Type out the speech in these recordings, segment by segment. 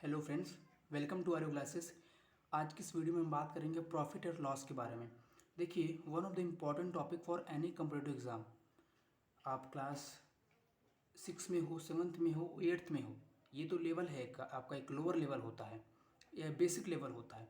Hello friends, welcome to our classes. आज की इस वीडियो में हम बात करेंगे प्रॉफिट और लॉस के बारे में। देखिए, one of the important topic for any competitive exam, आप क्लास 6 में हो, 7th में हो, 8th में हो, ये तो लेवल है आपका एक लोअर लेवल होता है या बेसिक लेवल होता है।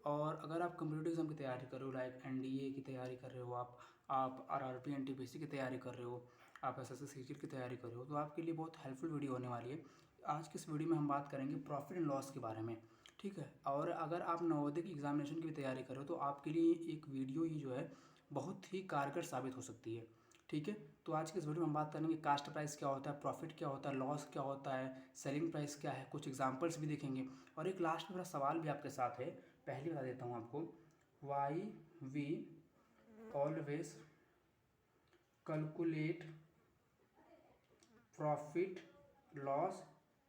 और अगर आप कम्पिटिटिव एग्ज़ाम की तैयारी कर रहे हो, लाइक एनडीए की तैयारी कर रहे हो, आप आरआरबी एनटीपीसी की तैयारी कर रहे हो, आप एसएससी सीजीएल की तैयारी कर रहे हो, तो आपके लिए बहुत हेल्पफुल वीडियो होने वाली है। आज की इस वीडियो में हम बात करेंगे प्रॉफिट एंड लॉस के बारे में, ठीक है। और अगर आप नवोदय की एग्जामिनेशन की भी तैयारी कर रहे हो तो आपके लिए एक वीडियो ही जो है बहुत ही कारगर साबित हो सकती है, ठीक है। तो आज की इस वीडियो में हम बात करेंगे कास्ट प्राइस क्या होता है, प्रॉफिट क्या होता है, लॉस क्या होता है, सेलिंग प्राइस क्या है, कुछ एग्जांपल्स भी देखेंगे और एक लास्ट में मेरा सवाल भी आपके साथ है। पहले बता देता हूँ आपको, why we always calculate profit loss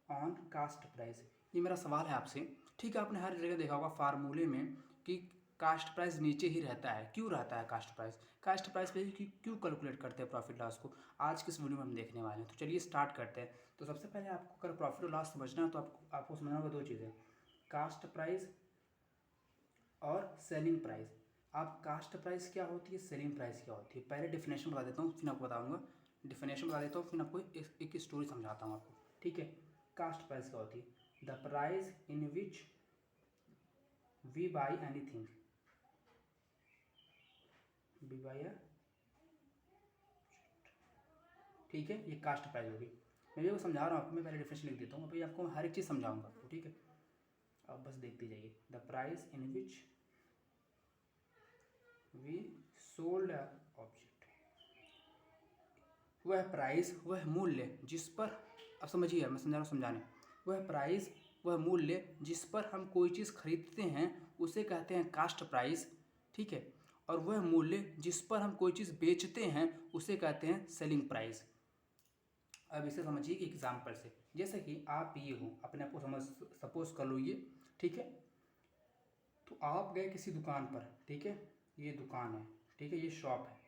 on cost price, ये मेरा सवाल है आपसे, ठीक है। आपने हर जगह देखा होगा फार्मूले में कि कास्ट प्राइस नीचे ही रहता है। क्यों रहता है कास्ट प्राइस पे क्यों कैलकुलेट करते हैं प्रॉफिट लॉस को, आज की इस वीडियो में हम देखने वाले हैं। तो चलिए स्टार्ट करते हैं। तो सबसे पहले आपको अगर प्रॉफिट और लॉस समझना है तो आपको समझना होगा दो चीज़ें, कास्ट प्राइस और सेलिंग प्राइस। आप कास्ट प्राइस क्या होती है, सेलिंग प्राइस क्या होती है, पहले डिफिनेशन बता देता हूँ, फिर आपको बताऊँगा। डिफिनेशन बता देता हूँ, फिर आपको एक स्टोरी समझाता हूँ आपको, ठीक है। कास्ट प्राइस क्या होती है, the price in which we buy anything, we buy a, ठीक है, ये कास्ट प्राइस होगी। मैं भी वो समझा रहा हूँ आपको, मैं पहले डिफिनेशन लिख देता हूँ, अभी आपको हर एक चीज़ समझाऊंगा आपको, ठीक है। अब बस देखते जाइए, the price in which we sold a object, वह प्राइस, वह मूल्य जिस पर, अब समझिए मैं समझा रहा हूँ समझाने, वह प्राइस, वह मूल्य जिस पर हम कोई चीज़ खरीदते हैं उसे कहते हैं कास्ट प्राइस, ठीक है। और वह मूल्य जिस पर हम कोई चीज़ बेचते हैं उसे कहते हैं सेलिंग प्राइस। अब इसे समझिए एग्जाम्पल से, जैसे कि आप ये हो, अपने आप को समझ, सपोज कर लो ये, ठीक है। तो आप गए किसी दुकान पर, ठीक है, ये दुकान है, ठीक है, ये शॉप है,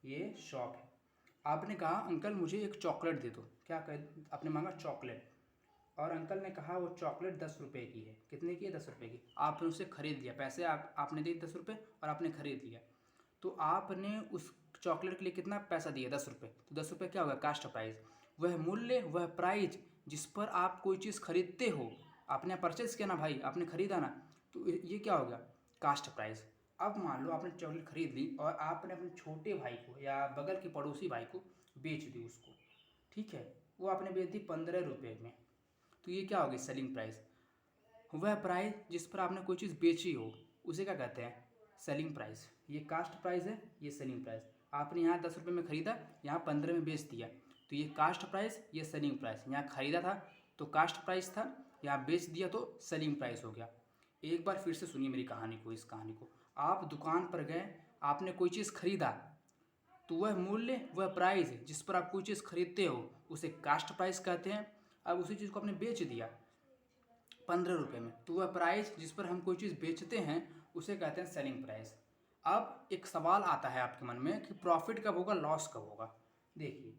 ये शॉप है। आपने कहा अंकल मुझे एक चॉकलेट दे दो, क्या कह, आपने मांगा चॉकलेट, और अंकल ने कहा वो चॉकलेट 10 रुपये की है। कितने की है, 10 रुपये की। आपने उसे खरीद लिया, पैसे आपने दिए 10 रुपये और आपने खरीद लिया। तो आपने उस चॉकलेट के लिए कितना पैसा दिया, 10 रुपये। तो 10 रुपये क्या होगा, कास्ट प्राइस। वह मूल्य, वह प्राइस जिस पर आप कोई चीज़ खरीदते हो, आपने परचेस किया ना भाई, आपने खरीदा ना, तो ये क्या हो गया, कास्ट प्राइस। अब मान लो आपने चॉकलेट खरीद ली और आपने अपने छोटे भाई को या बगल के पड़ोसी भाई को बेच दी उसको, ठीक है। वो आपने बेच दी 15 रुपये में, तो ये क्या होगी, सेलिंग प्राइस। वह प्राइस जिस पर आपने कोई चीज़ बेची हो उसे क्या कहते हैं, सेलिंग प्राइस। ये कास्ट प्राइस है, ये सेलिंग प्राइस। आपने यहाँ 10 रुपये में ख़रीदा, यहाँ 15 में बेच दिया, तो ये कास्ट प्राइस, ये सेलिंग प्राइस। यहाँ ख़रीदा था तो कास्ट प्राइस था, यहाँ बेच दिया तो सेलिंग प्राइस हो गया। एक बार फिर से सुनिए मेरी कहानी को, इस कहानी को। आप दुकान पर गए, आपने कोई चीज़ खरीदा, तो वह मूल्य, वह प्राइस जिस पर आप कोई चीज़ खरीदते हो उसे कास्ट प्राइस कहते हैं। अब उसी चीज़ को आपने बेच दिया 15 रुपये में, तो वह प्राइस जिस पर हम कोई चीज़ बेचते हैं उसे कहते हैं सेलिंग प्राइस। अब एक सवाल आता है आपके मन में कि प्रॉफिट कब होगा, लॉस कब होगा। देखिए,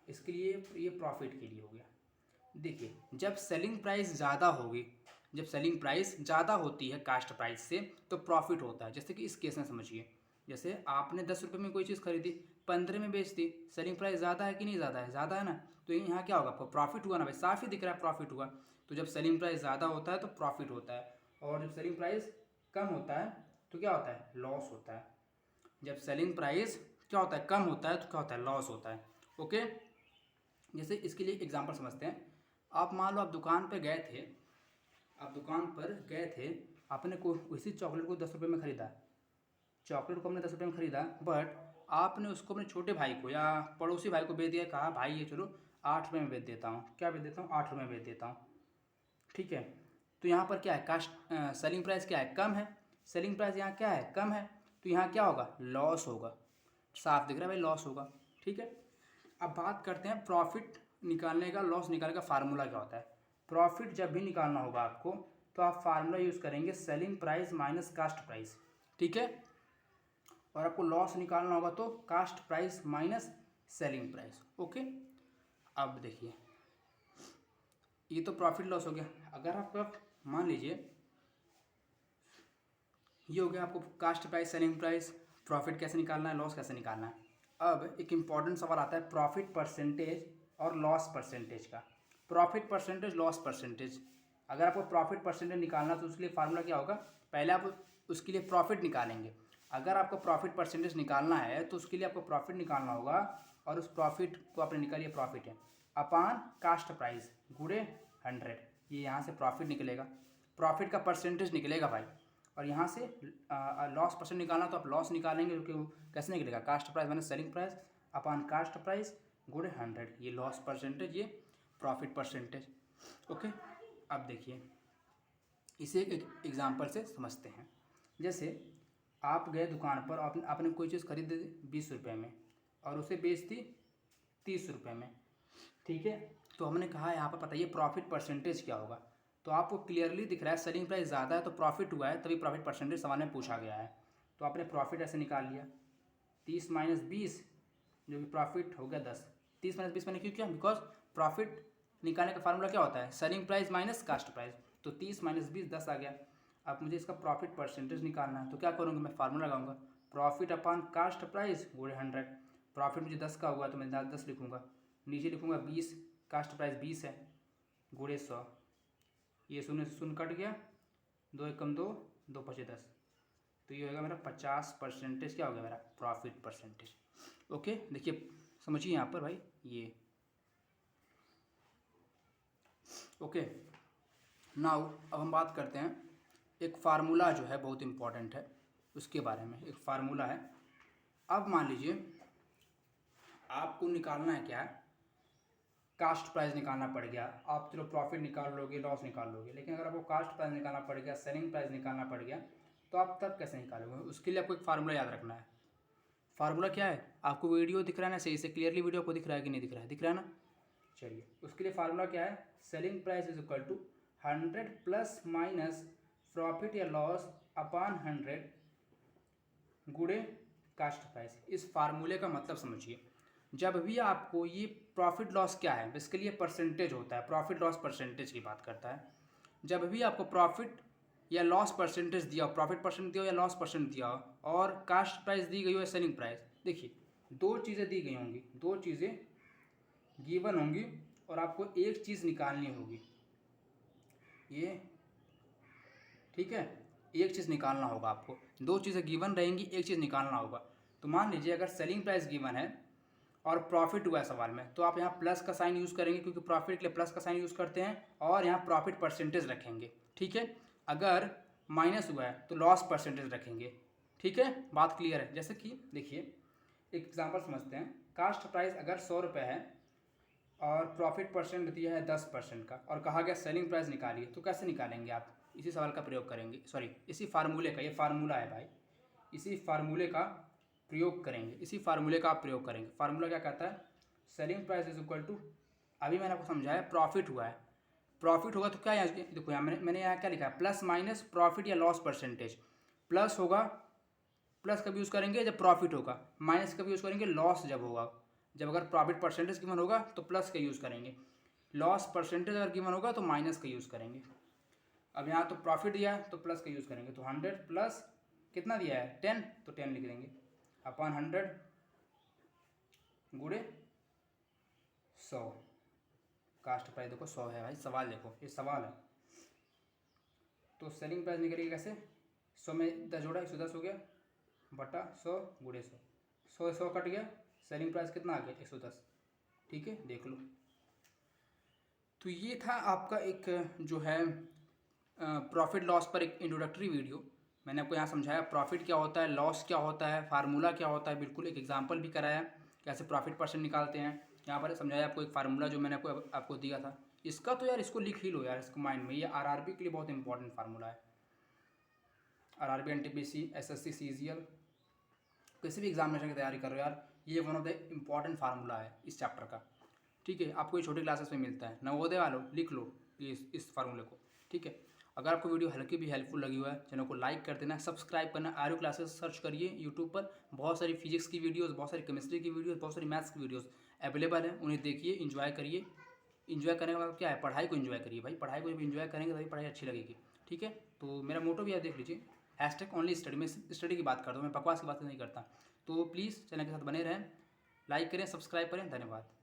इसके लिए ये प्रॉफिट के लिए हो गया। देखिए, जब सेलिंग प्राइस ज़्यादा होगी, जब सेलिंग प्राइस ज़्यादा होती है कास्ट प्राइस से तो प्रॉफिट होता है। जैसे कि इस केस में समझिए, जैसे आपने 10 रुपये में कोई चीज़ खरीदी, 15 में बेच दी, सेलिंग प्राइस ज़्यादा है कि नहीं, ज़्यादा है, ज़्यादा है ना, तो यहाँ क्या होगा, आपको प्रॉफिट हुआ ना भाई, साफ ही दिख रहा है प्रॉफिट हुआ। तो जब सेलिंग प्राइस ज़्यादा होता है तो प्रॉफिट होता है, और जब सेलिंग प्राइस कम होता है तो क्या होता है, लॉस होता है। जब सेलिंग प्राइस क्या होता है, कम होता है तो क्या होता है, लॉस होता है, ओके। जैसे इसके लिए एग्जांपल समझते हैं। आप मान लो आप दुकान पर गए थे, आप दुकान पर गए थे, आपने को उसी चॉकलेट को 10 रुपये में ख़रीदा, चॉकलेट को हमने 10 रुपये में ख़रीदा, बट आपने उसको अपने छोटे भाई को या पड़ोसी भाई को बेच दिया, कहा भाई ये चलो 8 रुपये में बेच देता हूँ, क्या बेच देता हूँ, 8 रुपये में बेच देता हूँ, ठीक है। तो यहाँ पर क्या है, कास्ट सेलिंग प्राइस क्या है, कम है, सेलिंग प्राइस यहाँ क्या है, कम है, तो यहाँ क्या होगा, लॉस होगा। साफ दिख रहा है भाई, लॉस होगा, ठीक है। अब बात करते हैं प्रॉफिट निकालने का, लॉस निकालने का फार्मूला क्या होता है। प्रॉफिट जब भी निकालना होगा आपको तो आप फार्मूला यूज़ करेंगे selling price minus cost price, ठीक है। और आपको लॉस निकालना होगा तो cast price minus selling price, okay. अब देखिए, ये तो प्रॉफिट लॉस हो गया। अगर आपका मान लीजिए ये हो गया आपको cost price, selling price, profit कैसे निकालना है, लॉस कैसे निकालना है। अब एक इम्पॉर्टेंट सवाल आता है प्रॉफिट परसेंटेज और लॉस परसेंटेज का। Profit percentage, loss percentage. अगर आपको प्रॉफिट परसेंटेज निकालना तो उसके लिए फार्मूला क्या होगा, पहले आप उसके लिए प्रॉफिट निकालेंगे। अगर आपको प्रॉफिट परसेंटेज निकालना है तो उसके लिए आपको प्रॉफिट निकालना होगा, और उस प्रॉफिट को आपने निकालिए, प्रॉफिट है अपान कास्ट प्राइस गुणे 100, ये यहाँ से प्रॉफिट निकलेगा, प्रॉफिट का परसेंटेज निकलेगा भाई। और यहाँ से लॉस परसेंट निकालना तो आप लॉस निकालेंगे, क्योंकि कैसे निकलेगा, cost price minus selling price upon cost price गुणे 100, ये लॉस परसेंटेज, ये प्रॉफिट परसेंटेज। ओके, अब देखिए इसे एक एग्जांपल से समझते हैं। जैसे आप गए दुकान पर, आपने कोई चीज़ खरीद दी 20 रुपये में और उसे बेच दी 30 रुपये में, ठीक है। तो हमने कहा यहाँ पर बताइए प्रॉफिट परसेंटेज क्या होगा। तो आपको क्लियरली दिख रहा है सेलिंग प्राइस ज़्यादा है तो प्रॉफिट हुआ है, तभी प्रॉफिट परसेंटेज सवाल में पूछा गया है। तो आपने प्रॉफिट ऐसे निकाल लिया 30 माइनस 20, जो कि प्रॉफिट हो गया 10। 30 माइनस 20 मैंने क्यों किया, बिकॉज प्रॉफिट निकालने का फार्मूला क्या होता है, selling price minus cost price. तो 30 माइनस 20 10 आ गया। अब मुझे इसका प्रॉफिट परसेंटेज निकालना है, तो क्या करूँगा, मैं फार्मूला लगाऊंगा प्रॉफिट अपॉन कास्ट प्राइस गुणे 100। प्रॉफिट मुझे 10 का हुआ तो मैं 10 लिखूँगा, नीचे लिखूँगा 20, कास्ट प्राइस 20 है, गुणे 100, ये शून्य से शून्य कट गया, 2 एकम 2, 2 पचे 10, तो ये होगा मेरा 50% क्या हो गया मेरा प्रॉफिट परसेंटेज। ओके, देखिए समझिए यहाँ पर भाई ये। ओके, नाउ अब हम बात करते हैं एक फार्मूला जो है बहुत इंपॉर्टेंट है उसके बारे में। एक फार्मूला है, अब मान लीजिए आपको निकालना है क्या है, कास्ट प्राइस निकालना पड़ गया। आप चलो प्रॉफिट निकाल लोगे, लॉस निकाल लोगे, लेकिन अगर आपको कास्ट प्राइस निकालना पड़ गया, सेलिंग प्राइस निकालना पड़ गया, तो आप तब कैसे निकालोगे। उसके लिए आपको एक फार्मूला याद रखना है। फार्मूला क्या है, आपको वीडियो दिख रहा है ना, सही से क्लियरली वीडियो को दिख रहा है कि नहीं दिख रहा है, दिख रहा है ना। चलिए उसके लिए फार्मूला क्या है, selling price is equal to 100 plus minus profit या लॉस अपान 100 गुणे कास्ट प्राइस। इस फार्मूले का मतलब समझिए, जब भी आपको ये प्रॉफिट लॉस क्या है, इसके लिए परसेंटेज होता है, प्रॉफिट लॉस परसेंटेज की बात करता है। जब भी आपको प्रॉफिट या लॉस परसेंटेज दिया हो, प्रॉफिट परसेंट दिया हो या लॉस परसेंट दिया हो, और कास्ट प्राइस दी गई हो या सेलिंग प्राइस, देखिए दो चीज़ें दी गई होंगी, दो चीज़ें गिवन होंगी और आपको एक चीज़ निकालनी होगी, ये ठीक है, एक चीज़ निकालना होगा आपको। दो चीज़ें गिवन रहेंगी, एक चीज़ निकालना होगा। तो मान लीजिए अगर सेलिंग प्राइस गिवन है और प्रॉफिट हुआ है सवाल में, तो आप यहाँ प्लस का साइन यूज़ करेंगे, क्योंकि प्रॉफिट के लिए प्लस का साइन यूज़ करते हैं, और यहाँ प्रॉफिट परसेंटेज रखेंगे, ठीक है। अगर माइनस हुआ है तो लॉस परसेंटेज रखेंगे, ठीक है। बात क्लियर है। जैसे कि देखिए एक एग्जांपल समझते हैं, कास्ट प्राइस अगर 100 रुपये है और प्रॉफिट परसेंट दिया है 10% का, और कहा गया सेलिंग प्राइस निकालिए, तो कैसे निकालेंगे आप, इसी सवाल का प्रयोग करेंगे, सॉरी इसी फार्मूले का, ये फार्मूला है भाई, इसी फार्मूले का प्रयोग करेंगे, इसी फार्मूले का आप प्रयोग करेंगे। फार्मूला क्या कहता है, selling price is equal to, अभी मैंने आपको समझाया प्रॉफिट हुआ है, प्रॉफिट होगा तो क्या यहाँ देखो, यहाँ मैंने यहाँ क्या लिखा है, प्लस माइनस प्रॉफिट या लॉस परसेंटेज। प्लस होगा, प्लस कब यूज़ करेंगे जब प्रॉफिट होगा, माइनस कब यूज़ करेंगे लॉस जब होगा। जब अगर प्रॉफिट परसेंटेज गिवन होगा तो प्लस का यूज़ करेंगे, लॉस परसेंटेज अगर गिवन होगा तो माइनस का यूज़ करेंगे। अब यहाँ तो प्रॉफिट दिया है तो प्लस का यूज़ करेंगे, तो 100 प्लस कितना दिया है 10, तो 10 लिख देंगे अपॉन 100 गुणे 100। कास्ट प्राइस देखो 100 है भाई, सवाल देखो ये सवाल है। तो सेलिंग प्राइस निकलेगी कैसे, 100 में 10 जोड़ा 110 हो गया, बटा 100 गुणे 100, 100 कट गया, सेलिंग प्राइस कितना आ गया 110, ठीक है, देख लो। तो ये था आपका एक जो है प्रॉफिट लॉस पर एक इंट्रोडक्टरी वीडियो। मैंने आपको यहाँ समझाया प्रॉफिट क्या होता है, लॉस क्या होता है, फार्मूला क्या होता है, बिल्कुल एक एग्जांपल भी कराया कैसे प्रॉफिट परसेंट निकालते हैं। यहाँ पर समझाया आपको एक फार्मूला जो मैंने आपको दिया था, इसका तो यार इसको लिख ही लो यार, इसको माइंड में, ये आरआरबी के लिए बहुत इंपॉर्टेंट फार्मूला है। आरआरबी, एनटीपीसी, एसएससी, सीजीएल, किसी भी एग्जामिनेशन की तैयारी कर रहे हो यार, ये one of the important formula है इस चैप्टर का, ठीक है। आपको ये छोटी क्लासेस में मिलता है, नवोदय वालों लिख लो इस फार्मूले को, ठीक है। अगर आपको वीडियो हल्की भी हेल्पफुल लगी हुआ है, चैनल को लाइक कर देना, सब्सक्राइब करना। आर्यू क्लासेस सर्च करिए यूट्यूब पर, बहुत सारी फिजिक्स की वीडियोस, बहुत सारी केमिस्ट्री की वीडियोस, बहुत सारी मैथ्स की वीडियोस अवेलेबल है, उन्हें देखिए, इंजॉय करिए। इन्जॉय करने का मतलब क्या है, पढ़ाई को इन्जॉय करिए भाई, पढ़ाई को जब इन्जॉय करेंगे तभी पढ़ाई अच्छी लगेगी, ठीक है। तो मेरा मोटो भी है, देख लीजिए, #ओनली स्टडी, मैं स्टडी की बात करता हूँ, मैं बकवास की बात नहीं करता। तो प्लीज़ चैनल के साथ बने रहें, लाइक करें, सब्सक्राइब करें, धन्यवाद।